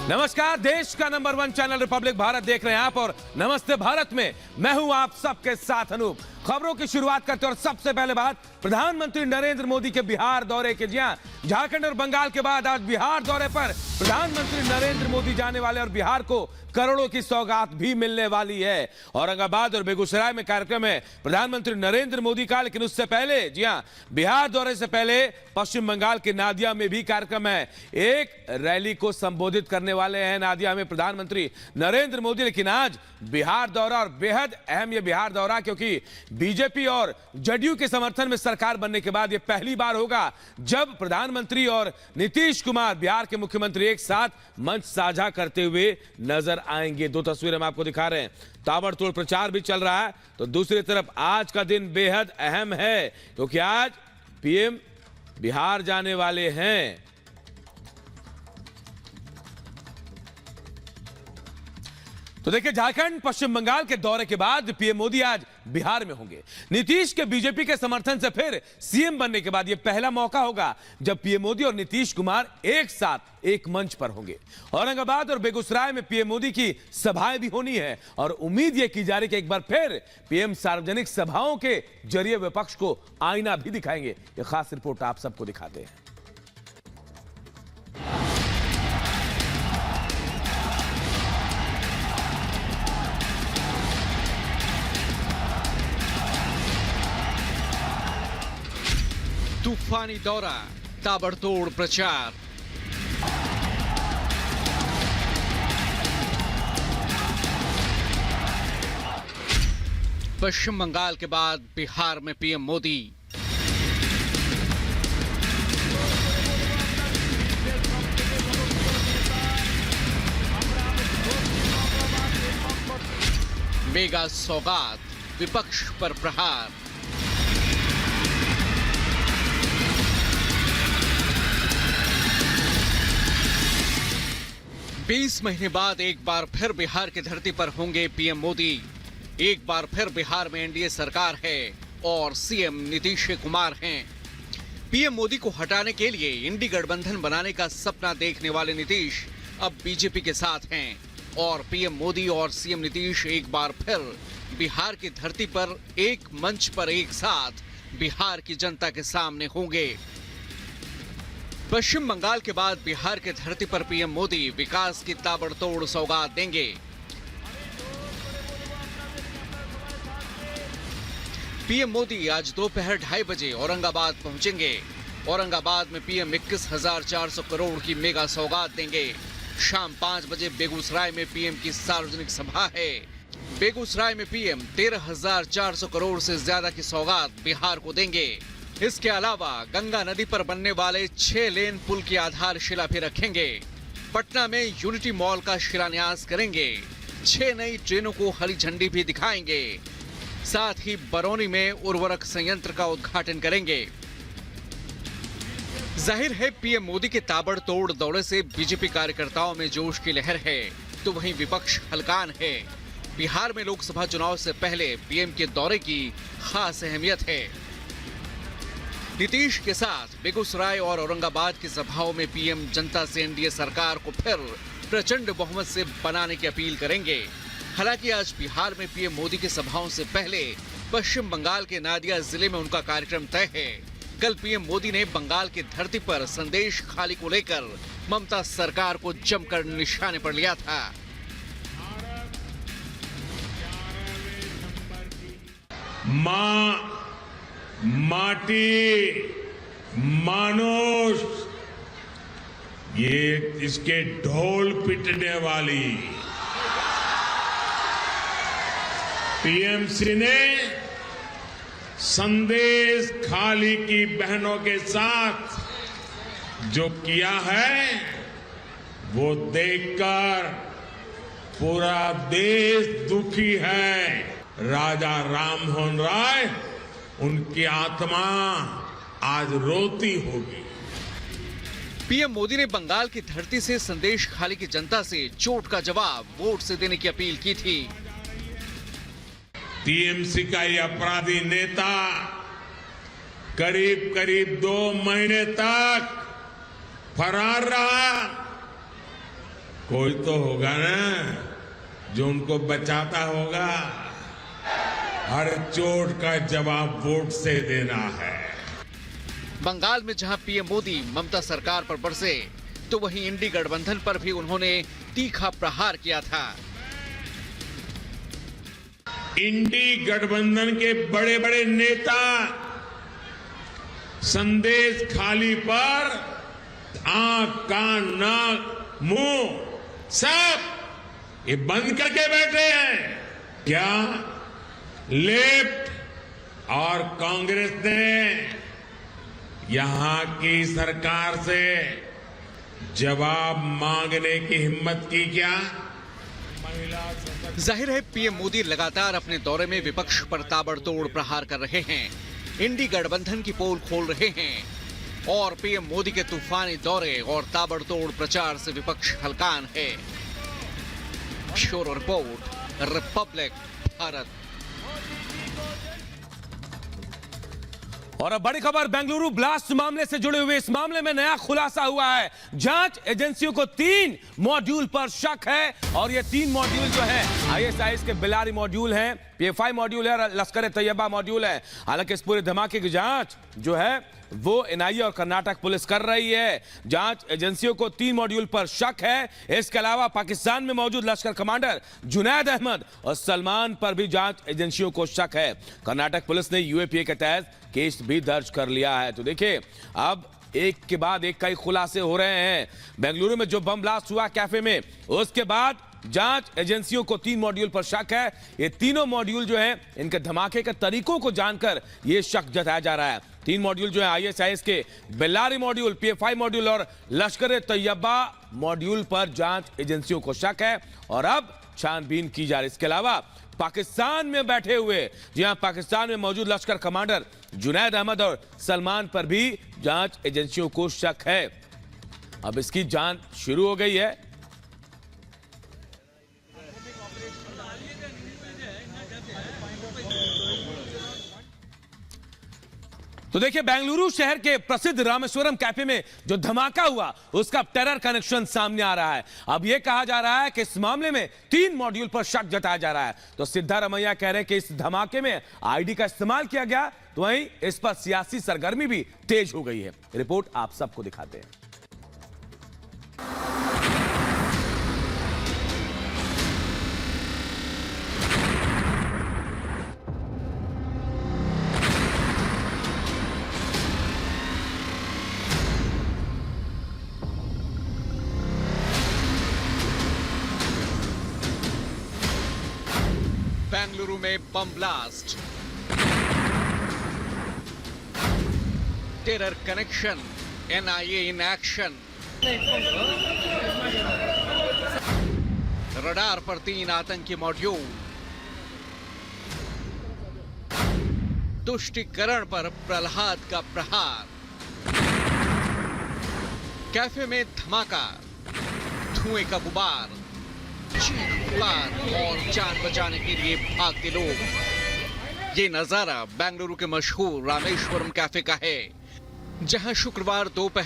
नमस्कार, देश का नंबर 1 चैनल रिपब्लिक भारत देख रहे हैं आप और नमस्ते भारत में मैं हूं आप सबके साथ अनूप। खबरों की शुरुआत करते हैं और सबसे पहले बात प्रधानमंत्री नरेंद्र मोदी के बिहार दौरे के। जी हां, झारखंड और बंगाल के बाद आज बिहार दौरे पर प्रधानमंत्री नरेंद्र मोदी जाने वाले और बिहार को करोड़ों की सौगात भी मिलने वाली है। औरंगाबाद और बेगूसराय में कार्यक्रम है प्रधानमंत्री नरेंद्र मोदी का, लेकिन उससे पहले जी हां, बिहार दौरे से पहले पश्चिम बंगाल के नादिया में भी कार्यक्रम है। एक रैली को संबोधित करने वाले हैं नादिया में प्रधानमंत्री नरेंद्र मोदी। लेकिन आज बिहार दौरा और बेहद अहम यह बिहार दौरा, क्योंकि बीजेपी और जदयू के समर्थन में सरकार बनने के बाद यह पहली बार होगा जब प्रधानमंत्री और नीतीश कुमार बिहार के मुख्यमंत्री एक साथ मंच साझा करते हुए नजर आएंगे। दो तस्वीरें हम आपको दिखा रहे हैं। ताबड़तोड़ प्रचार भी चल रहा है, तो दूसरी तरफ आज का दिन बेहद अहम है क्योंकि आज पीएम बिहार जाने वाले हैं। तो देखिए, झारखंड पश्चिम बंगाल के दौरे के बाद पीएम मोदी आज बिहार में होंगे। नीतीश के बीजेपी के समर्थन से फिर सीएम बनने के बाद यह पहला मौका होगा जब पीएम मोदी और नीतीश कुमार एक साथ एक मंच पर होंगे। औरंगाबाद और बेगूसराय में पीएम मोदी की सभाएं भी होनी है और उम्मीद यह की जा रही कि एक बार फिर पीएम सार्वजनिक सभाओं के जरिए विपक्ष को आईना भी दिखाएंगे। यह खास रिपोर्ट आप सबको दिखाते हैं। तूफानी दौरा, ताबड़तोड़ प्रचार। पश्चिम बंगाल के बाद बिहार में पीएम मोदी। मेगा सौगात, विपक्ष पर प्रहार। बीस महीने बाद एक बार फिर बिहार की धरती पर होंगे पीएम मोदी। एक बार फिर बिहार में एनडीए सरकार है और सीएम नीतीश कुमार हैं। पीएम मोदी को हटाने के लिए इंडी गठबंधन बनाने का सपना देखने वाले नीतीश अब बीजेपी के साथ हैं और पीएम मोदी और सीएम नीतीश एक बार फिर बिहार की धरती पर एक मंच पर एक साथ बिहार की जनता के सामने होंगे। पश्चिम बंगाल के बाद बिहार के धरती पर पीएम मोदी विकास की ताबड़तोड़ सौगात देंगे। पीएम मोदी आज दोपहर 2:30 बजे औरंगाबाद पहुंचेंगे। औरंगाबाद में पीएम 21,400 करोड़ की मेगा सौगात देंगे। शाम 5 बजे बेगूसराय में पीएम की सार्वजनिक सभा है। बेगूसराय में पीएम 13,400 करोड़ से ज्यादा की सौगात बिहार को देंगे। इसके अलावा गंगा नदी पर बनने वाले 6 लेन पुल की आधारशिला भी रखेंगे। पटना में यूनिटी मॉल का शिलान्यास करेंगे। 6 नई ट्रेनों को हरी झंडी भी दिखाएंगे। साथ ही बरौनी में उर्वरक संयंत्र का उद्घाटन करेंगे। जाहिर है, पीएम मोदी के ताबड़तोड़ दौरे से बीजेपी कार्यकर्ताओं में जोश की लहर है, तो वहीं विपक्ष हलकान है। बिहार में लोकसभा चुनाव से पहले पीएम के दौरे की खास अहमियत है। नीतीश के साथ बेगूसराय और औरंगाबाद की सभाओं में पीएम जनता से एनडीए सरकार को फिर प्रचंड बहुमत से बनाने की अपील करेंगे। हालांकि आज बिहार में पीएम मोदी की सभाओं से पहले पश्चिम बंगाल के नादिया जिले में उनका कार्यक्रम तय है। कल पीएम मोदी ने बंगाल की धरती पर संदेश खाली को लेकर ममता सरकार को जमकर निशाने पर लिया था। मां माटी मानुष, ये इसके ढोल पिटने वाली टीएमसी ने संदेश खाली की बहनों के साथ जो किया है वो देखकर पूरा देश दुखी है। राजा राममोहन राय, उनकी आत्मा आज रोती होगी। पीएम मोदी ने बंगाल की धरती से संदेश खाली की जनता से चोट का जवाब वोट से देने की अपील की थी। टीएमसी का ये अपराधी नेता करीब करीब 2 महीने तक फरार रहा। कोई तो होगा ना जो उनको बचाता होगा। हर चोट का जवाब वोट से देना है। बंगाल में जहां पीएम मोदी ममता सरकार पर बरसे, तो वहीं इंडी गठबंधन पर भी उन्होंने तीखा प्रहार किया था। इंडी गठबंधन के बड़े बड़े नेता संदेश खाली पर आंख, कान, नाक, मुंह सब ये बंद करके बैठे हैं। क्या लेफ्ट और कांग्रेस ने यहां की सरकार से जवाब मांगने की हिम्मत की क्या? जाहिर है पीएम मोदी लगातार अपने दौरे में विपक्ष पर ताबड़तोड़ प्रहार कर रहे हैं, इंडी गठबंधन की पोल खोल रहे हैं और पीएम मोदी के तूफानी दौरे और ताबड़तोड़ प्रचार से विपक्ष हलकान है। Bureau report, Republic Bharat. और अब बड़ी खबर, बेंगलुरु ब्लास्ट मामले से जुड़े हुए इस मामले में नया खुलासा हुआ है। जांच एजेंसियों को 3 मॉड्यूल पर शक है और ये 3 मॉड्यूल जो है आईएसआईएस के बेलारी मॉड्यूल हैं, पीएफआई मॉड्यूल है और लश्कर तैयबा मॉड्यूल है। हालांकि इस पूरे धमाके की जांच जो है वो एनआईए और कर्नाटक पुलिस कर रही है। जांच एजेंसियों को 3 मॉड्यूल पर शक है। इसके अलावा पाकिस्तान में मौजूद लश्कर कमांडर जुनैद अहमद और सलमान पर भी जांच एजेंसियों को शक है। कर्नाटक पुलिस ने यूएपीए के तहत केस भी दर्ज कर लिया है। तो देखिए, अब एक के बाद एक कई खुलासे हो रहे हैं। बेंगलुरु में जो बम ब्लास्ट हुआ कैफे में, उसके बाद जांच एजेंसियों को 3 मॉड्यूल पर शक है। ये तीनों मॉड्यूल जो है, इनके धमाके के तरीकों को जानकर यह शक जताया जा रहा है। 3 मॉड्यूल जो है आईएसआईएस के बेलारी मॉड्यूल, पीएफआई मॉड्यूल और लश्कर तैयबा मॉड्यूल पर जांच एजेंसियों को शक है और अब छानबीन की जा रही है। इसके अलावा पाकिस्तान में बैठे हुए, जी हां, पाकिस्तान में मौजूद लश्कर कमांडर जुनैद अहमद और सलमान पर भी जांच एजेंसियों को शक है। अब इसकी जांच शुरू हो गई है। तो देखिए, बेंगलुरु शहर के प्रसिद्ध रामेश्वरम कैफे में जो धमाका हुआ, उसका टेरर कनेक्शन सामने आ रहा है। अब यह कहा जा रहा है कि इस मामले में 3 मॉड्यूल पर शक जताया जा रहा है। तो सिद्धारमैया कह रहे हैं कि इस धमाके में आईडी का इस्तेमाल किया गया, तो वहीं इस पर सियासी सरगर्मी भी तेज हो गई है। रिपोर्ट आप सबको दिखाते हैं। बेंगलुरु में bomb blast, terror connection, NIA in action. Radar पर 3 आतंकी मॉड्यूल, तुष्टिकरण पर प्रहलाद का प्रहार, कैफे में धमाका, धुएं का गुबार, और जान बचाने के लिए भागते लोग। ये नजारा बेंगलुरु के मशहूर रामेश्वरम कैफे का है, जहां शुक्रवार दोपहर